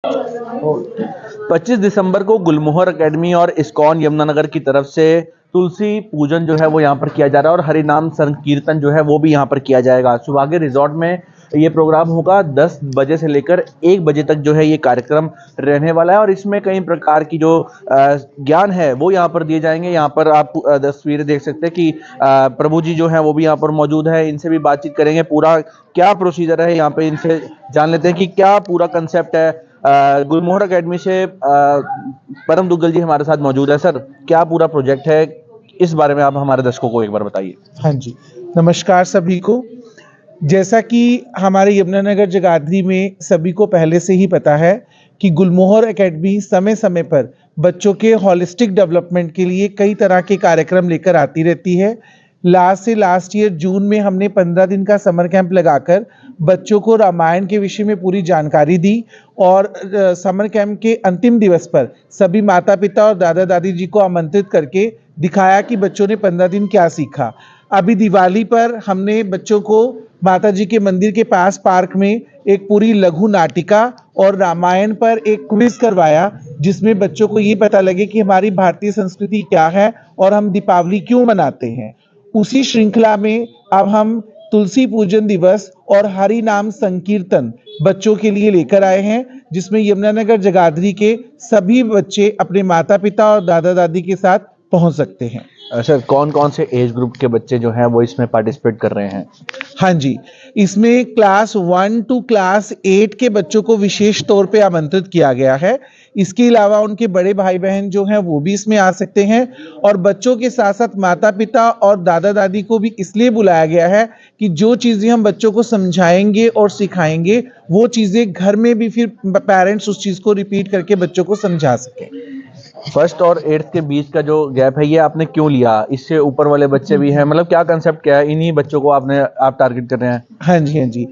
25 दिसंबर को गुलमोहर एकेडमी और इस्कॉन यमुनानगर की तरफ से तुलसी पूजन जो है वो यहाँ पर किया जा रहा है और हरिनाम संकीर्तन जो है वो भी यहाँ पर किया जाएगा। सौभाग्य रिजॉर्ट में ये प्रोग्राम होगा। 10 बजे से लेकर 1 बजे तक जो है ये कार्यक्रम रहने वाला है और इसमें कई प्रकार की जो ज्ञान है वो यहाँ पर दिए जाएंगे। यहाँ पर आप तस्वीरें देख सकते हैं कि प्रभु जी जो है वो भी यहाँ पर मौजूद है। इनसे भी बातचीत करेंगे, पूरा क्या प्रोसीजर है यहाँ पे इनसे जान लेते हैं कि क्या पूरा कंसेप्ट है। गुलमोहर एकेडमी से परम दुग्गल जी हमारे साथ मौजूद है। सर, क्या पूरा प्रोजेक्ट है, इस बारे में आप हमारे दर्शकों को एक बार बताइए। हाँ जी, नमस्कार सभी को। जैसा कि हमारे यमुनानगर जगाधरी में सभी को पहले से ही पता है कि गुलमोहर एकेडमी समय समय पर बच्चों के होलिस्टिक डेवलपमेंट के लिए कई तरह के कार्यक्रम लेकर आती रहती है। लास्ट ईयर जून में हमने 15 दिन का समर कैंप लगाकर बच्चों को रामायण के विषय में पूरी जानकारी दी और समर कैंप के अंतिम दिवस पर सभी माता पिता और दादा दादी जी को आमंत्रित करके दिखाया कि बच्चों ने 15 दिन क्या सीखा। अभी दिवाली पर हमने बच्चों को माता जी के मंदिर के पास पार्क में एक पूरी लघु नाटिका और रामायण पर एक क्विज करवाया, जिसमें बच्चों को ये पता लगे कि हमारी भारतीय संस्कृति क्या है और हम दीपावली क्यों मनाते हैं। उसी श्रृंखला में अब हम तुलसी पूजन दिवस और हरि नाम संकीर्तन बच्चों के लिए लेकर आए हैं, जिसमें यमुनानगर जगाधरी के सभी बच्चे अपने माता पिता और दादा दादी के साथ पहुंच सकते हैं। सर, कौन कौन से एज ग्रुप के बच्चे जो हैं वो इसमें पार्टिसिपेट कर रहे हैं? हाँ जी, इसमें क्लास 1 to क्लास 8 के बच्चों को विशेष तौर पे आमंत्रित किया गया है। इसके अलावा उनके बड़े भाई बहन जो हैं वो भी इसमें आ सकते हैं और बच्चों के साथ साथ माता पिता और दादा दादी को भी इसलिए बुलाया गया है कि जो चीज़ें हम बच्चों को समझाएंगे और सिखाएंगे वो चीज़ें घर में भी फिर पेरेंट्स उस चीज़ को रिपीट करके बच्चों को समझा सकें। फर्स्ट और 8th के बीच का जो गैप है ये आपने क्यों लिया? इससे ऊपर वाले बच्चे भी हैं, मतलब क्या कंसेप्ट क्या है? इन्हीं बच्चों को आप टारगेट कर रहे हैं? हाँ जी, हाँ जी।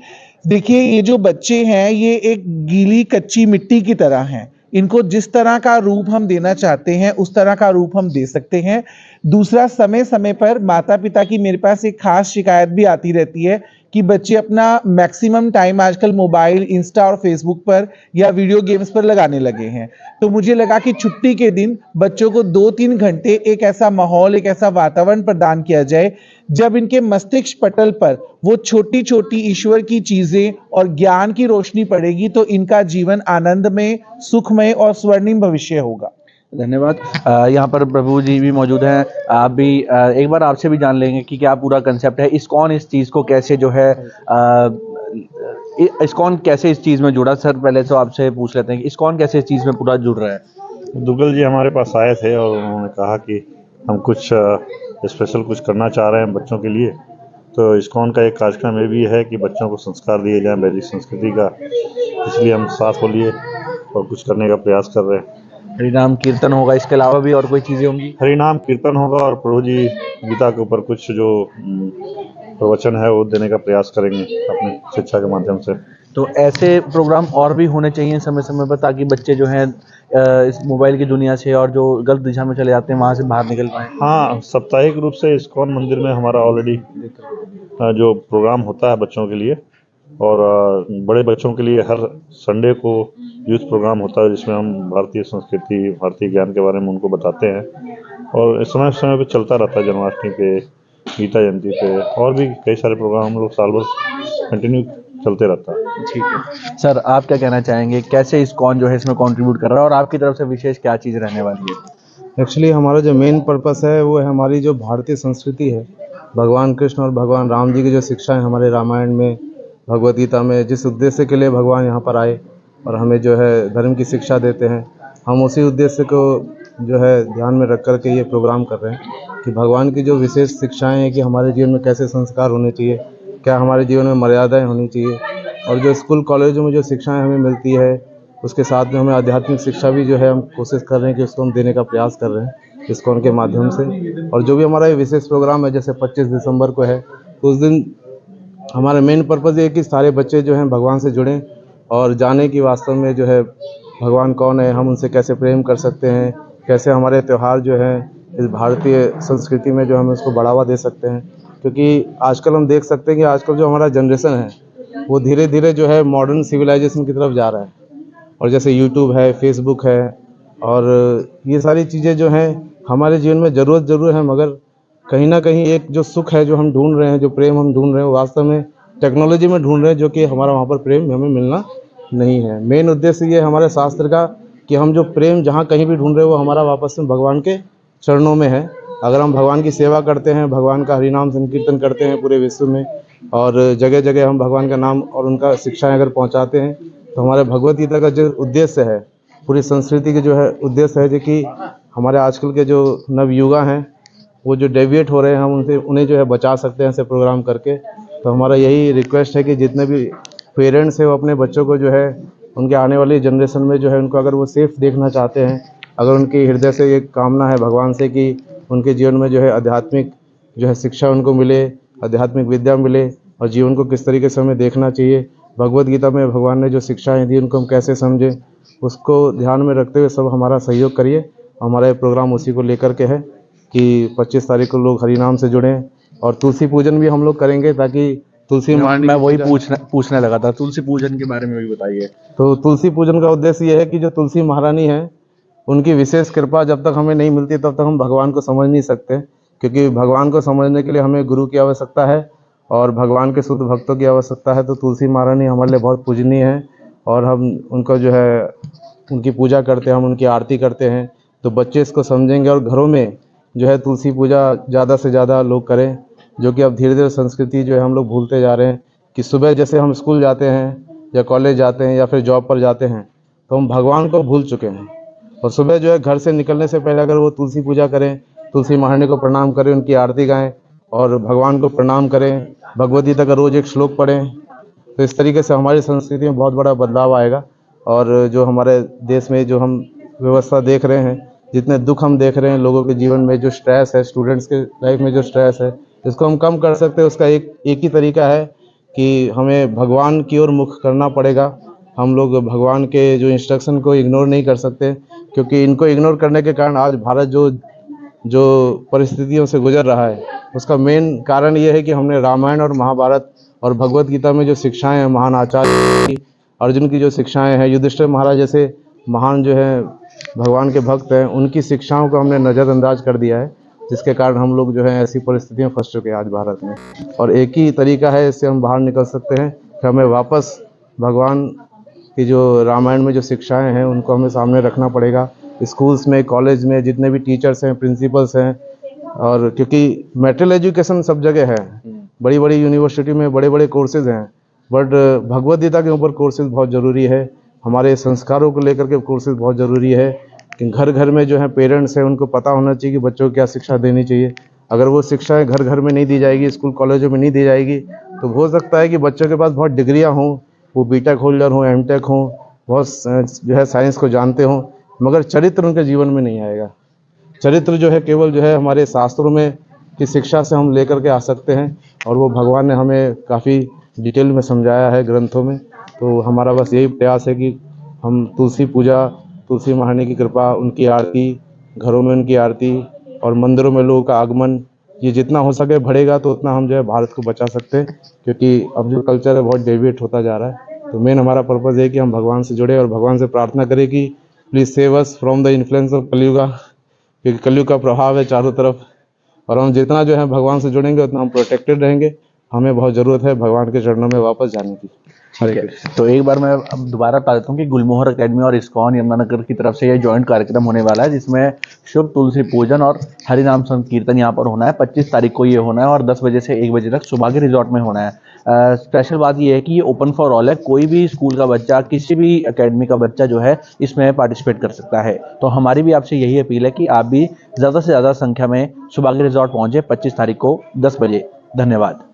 देखिए, ये जो बच्चे हैं ये एक गीली कच्ची मिट्टी की तरह हैं। इनको जिस तरह का रूप हम देना चाहते हैं उस तरह का रूप हम दे सकते हैं। दूसरा, समय समय पर माता पिता की मेरे पास एक खास शिकायत भी आती रहती है कि बच्चे अपना मैक्सिमम टाइम आजकल मोबाइल, इंस्टा और फेसबुक पर या वीडियो गेम्स पर लगाने लगे हैं। तो मुझे लगा कि छुट्टी के दिन बच्चों को 2-3 घंटे एक ऐसा माहौल, एक ऐसा वातावरण प्रदान किया जाए जब इनके मस्तिष्क पटल पर वो छोटी छोटी ईश्वर की चीजें और ज्ञान की रोशनी पड़ेगी तो इनका जीवन आनंदमय, सुखमय और स्वर्णिम भविष्य होगा। धन्यवाद। यहाँ पर प्रभु जी भी मौजूद हैं। आप भी एक बार आपसे भी जान लेंगे कि क्या पूरा कंसेप्ट है, इस्कॉन इस चीज़ को कैसे जो है इस्कॉन कैसे इस चीज़ में जुड़ा। सर, पहले तो आपसे पूछ लेते हैं कि इस्कॉन कैसे इस चीज़ में पूरा जुड़ रहा है। दुग्गल जी हमारे पास आए थे और उन्होंने कहा कि हम कुछ स्पेशल कुछ करना चाह रहे हैं बच्चों के लिए। तो इस्कॉन का एक कार्यक्रम ये भी है कि बच्चों को संस्कार दिए जाएं वैदिक संस्कृति का, इसलिए हम साथ हो लिए और कुछ करने का प्रयास कर रहे हैं। हरिनाम कीर्तन होगा, इसके अलावा भी और कोई चीज़ें होंगी? हरिनाम कीर्तन होगा और प्रभु जी गीता के ऊपर कुछ जो प्रवचन है वो देने का प्रयास करेंगे अपनी शिक्षा के माध्यम से। तो ऐसे प्रोग्राम और भी होने चाहिए समय समय पर, ताकि बच्चे जो हैं इस मोबाइल की दुनिया से और जो गलत दिशा में चले जाते हैं वहाँ से बाहर निकल पाएँ। हाँ, साप्ताहिक रूप से इस्कॉन मंदिर में हमारा ऑलरेडी जो प्रोग्राम होता है बच्चों के लिए और बड़े बच्चों के लिए हर संडे को यूथ प्रोग्राम होता है, जिसमें हम भारतीय संस्कृति, भारतीय ज्ञान के बारे में उनको बताते हैं और समय समय पे चलता रहता है। जन्माष्टमी पे, गीता जयंती पे और भी कई सारे प्रोग्राम हम लोग साल भर कंटिन्यू चलते रहता है। ठीक है सर, आप क्या कहना चाहेंगे, कैसे इस्कॉन जो है इसमें कंट्रीब्यूट कर रहा है और आपकी तरफ से विशेष क्या चीज़ रहने वाली है? एक्चुअली हमारा जो मेन पर्पस है वो है हमारी जो भारतीय संस्कृति है, भगवान कृष्ण और भगवान राम जी की जो शिक्षाएं हमारे रामायण में, भगवद गीता में, जिस उद्देश्य के लिए भगवान यहाँ पर आए और हमें जो है धर्म की शिक्षा देते हैं, हम उसी उद्देश्य को जो है ध्यान में रख कर के ये प्रोग्राम कर रहे हैं कि भगवान की जो विशेष शिक्षाएं हैं कि हमारे जीवन में कैसे संस्कार होने चाहिए, क्या हमारे जीवन में मर्यादाएं होनी चाहिए और जो स्कूल कॉलेजों में जो शिक्षाएं हमें मिलती है उसके साथ में हमें आध्यात्मिक शिक्षा भी जो है हम कोशिश कर रहे हैं कि उसको हम देने का प्रयास कर रहे हैं इस्कॉन के माध्यम से। और जो भी हमारा ये विशेष प्रोग्राम है जैसे 25 दिसंबर को है, तो उस दिन हमारा मेन पर्पज़ ये है कि सारे बच्चे जो हैं भगवान से जुड़ें और जाने कि वास्तव में जो है भगवान कौन है, हम उनसे कैसे प्रेम कर सकते हैं, कैसे हमारे त्यौहार जो हैं इस भारतीय संस्कृति में जो हम उसको बढ़ावा दे सकते हैं। क्योंकि आजकल हम देख सकते हैं कि आजकल जो हमारा जनरेशन है वो धीरे धीरे जो है मॉडर्न सिविलाइजेशन की तरफ जा रहा है और जैसे यूट्यूब है, फेसबुक है, और ये सारी चीज़ें जो हैं हमारे जीवन में ज़रूर है, मगर कहीं ना कहीं एक जो सुख है जो हम ढूंढ रहे हैं, जो प्रेम हम ढूंढ रहे हैं, वो वास्तव में टेक्नोलॉजी में ढूंढ रहे हैं, जो कि हमारा वहाँ पर प्रेम हमें मिलना नहीं है। मेन उद्देश्य ये है हमारे शास्त्र का कि हम जो प्रेम जहाँ कहीं भी ढूंढ रहे हैं वो हमारा वापस में भगवान के चरणों में है। अगर हम भगवान की सेवा करते हैं, भगवान का हरिनाम संकीर्तन करते हैं पूरे विश्व में, और जगह जगह हम भगवान का नाम और उनका शिक्षाएं अगर पहुंचाते हैं, तो हमारे भगवद गीता का जो उद्देश्य है, पूरी संस्कृति के जो है उद्देश्य है, जो कि हमारे आजकल के जो नवयुवा हैं वो जो डेविएट हो रहे हैं, हम उनसे उन्हें जो है बचा सकते हैं ऐसे प्रोग्राम करके। तो हमारा यही रिक्वेस्ट है कि जितने भी पेरेंट्स हैं वो अपने बच्चों को जो है उनके आने वाली जनरेशन में जो है उनको अगर वो सेफ देखना चाहते हैं, अगर उनकी हृदय से ये कामना है भगवान से कि उनके जीवन में जो है आध्यात्मिक जो है शिक्षा उनको मिले, आध्यात्मिक विद्या मिले, और जीवन को किस तरीके से हमें देखना चाहिए, भगवद गीता में भगवान ने जो शिक्षाएं दी उनको हम कैसे समझें, उसको ध्यान में रखते हुए सब हमारा सहयोग करिए। हमारा ये प्रोग्राम उसी को लेकर के है कि 25 तारीख को लोग हरिनाम से जुड़ें, और तुलसी पूजन भी हम लोग करेंगे, ताकि तुलसी मैं वही पूछने लगा था, तुलसी पूजन के बारे में भी बताइए। तो तुलसी पूजन का उद्देश्य ये है कि जो तुलसी महारानी है उनकी विशेष कृपा जब तक हमें नहीं मिलती तब तक हम भगवान को समझ नहीं सकते, क्योंकि भगवान को समझने के लिए हमें गुरु की आवश्यकता है और भगवान के शुद्ध भक्तों की आवश्यकता है। तो तुलसी महारानी हमारे लिए बहुत पूजनीय है, और हम उनको जो है उनकी पूजा करते हैं, हम उनकी आरती करते हैं। तो बच्चे इसको समझेंगे और घरों में जो है तुलसी पूजा ज़्यादा से ज़्यादा लोग करें, जो कि अब धीरे धीरे संस्कृति जो है हम लोग भूलते जा रहे हैं। कि सुबह जैसे हम स्कूल जाते हैं या कॉलेज जाते हैं या फिर जॉब पर जाते हैं, तो हम भगवान को भूल चुके हैं। और सुबह जो है घर से निकलने से पहले अगर वो तुलसी पूजा करें, तुलसी महारानी को प्रणाम करें, उनकी आरती गाएं और भगवान को प्रणाम करें, भगवद गीता का रोज़ एक श्लोक पढ़ें, तो इस तरीके से हमारी संस्कृति में बहुत बड़ा बदलाव आएगा। और जो हमारे देश में जो हम व्यवस्था देख रहे हैं, जितने दुख हम देख रहे हैं लोगों के जीवन में, जो स्ट्रेस है, स्टूडेंट्स के लाइफ में जो स्ट्रेस है, इसको हम कम कर सकते हैं। उसका एक ही तरीका है कि हमें भगवान की ओर मुख करना पड़ेगा। हम लोग भगवान के जो इंस्ट्रक्शन को इग्नोर नहीं कर सकते, क्योंकि इनको इग्नोर करने के कारण आज भारत जो परिस्थितियों से गुजर रहा है, उसका मेन कारण ये है कि हमने रामायण और महाभारत और भगवद गीता में जो शिक्षाएं हैं, महान आचार्य अर्जुन की जो शिक्षाएं हैं, युधिष्ठिर महाराज जैसे महान जो है भगवान के भक्त हैं, उनकी शिक्षाओं को हमने नज़रअंदाज कर दिया है, जिसके कारण हम लोग जो है ऐसी परिस्थितियों फंस चुके हैं आज भारत में। और एक ही तरीका है इससे हम बाहर निकल सकते हैं कि हमें वापस भगवान की जो रामायण में जो शिक्षाएं हैं उनको हमें सामने रखना पड़ेगा। स्कूल्स में, कॉलेज में जितने भी टीचर्स हैं, प्रिंसिपल्स हैं, और क्योंकि मेटल एजुकेशन सब जगह है, बड़ी बड़ी यूनिवर्सिटी में बड़े बड़े कोर्सेज हैं, बट भगवद गीता के ऊपर कोर्सेज बहुत ज़रूरी है। हमारे संस्कारों को लेकर के कोर्सेज बहुत ज़रूरी है कि घर घर में जो है पेरेंट्स हैं उनको पता होना चाहिए कि बच्चों को क्या शिक्षा देनी चाहिए। अगर वो शिक्षाएं घर घर में नहीं दी जाएगी, स्कूल कॉलेजों में नहीं दी जाएगी, तो हो सकता है कि बच्चों के पास बहुत डिग्रियां हों, वो बीटेक होल्डर हों, एमटेक हों, बहुत जो है साइंस को जानते हों, मगर चरित्र उनके जीवन में नहीं आएगा। चरित्र जो है केवल जो है हमारे शास्त्रों में की शिक्षा से हम लेकर के आ सकते हैं, और वो भगवान ने हमें काफ़ी डिटेल में समझाया है ग्रंथों में। तो हमारा बस यही प्रयास है कि हम तुलसी पूजा, तुलसी महारानी की कृपा, उनकी आरती, घरों में उनकी आरती और मंदिरों में लोगों का आगमन, ये जितना हो सके बढ़ेगा तो उतना हम जो है भारत को बचा सकते हैं, क्योंकि अब जो कल्चर है बहुत डेविएट होता जा रहा है। तो मेन हमारा पर्पज़ है कि हम भगवान से जुड़े और भगवान से प्रार्थना करें कि please save us from the influence of Kalyuga, क्योंकि कलयुग का प्रभाव है चारों तरफ, और हम जितना जो है भगवान से जुड़ेंगे उतना हम प्रोटेक्टेड रहेंगे। हमें बहुत ज़रूरत है भगवान के चरणों में वापस जाने की। तो एक बार मैं अब दोबारा बता देता हूँ कि गुलमोहर एकेडमी और इस्कॉन यमुनानगर की तरफ से ये जॉइंट कार्यक्रम होने वाला है, जिसमें शुभ तुलसी पूजन और हरिनाम संकीर्तन यहाँ पर होना है। 25 तारीख को ये होना है और 10 बजे से 1 बजे तक सौभाग्य रिजॉर्ट में होना है। स्पेशल बात ये है कि ये ओपन फॉर ऑल है, कोई भी स्कूल का बच्चा, किसी भी एकेडमी का बच्चा जो है इसमें पार्टिसिपेट कर सकता है। तो हमारी भी आपसे यही अपील है कि आप भी ज़्यादा से ज़्यादा संख्या में सौभाग्य रिजॉर्ट पहुँचे 25 तारीख को 10 बजे। धन्यवाद।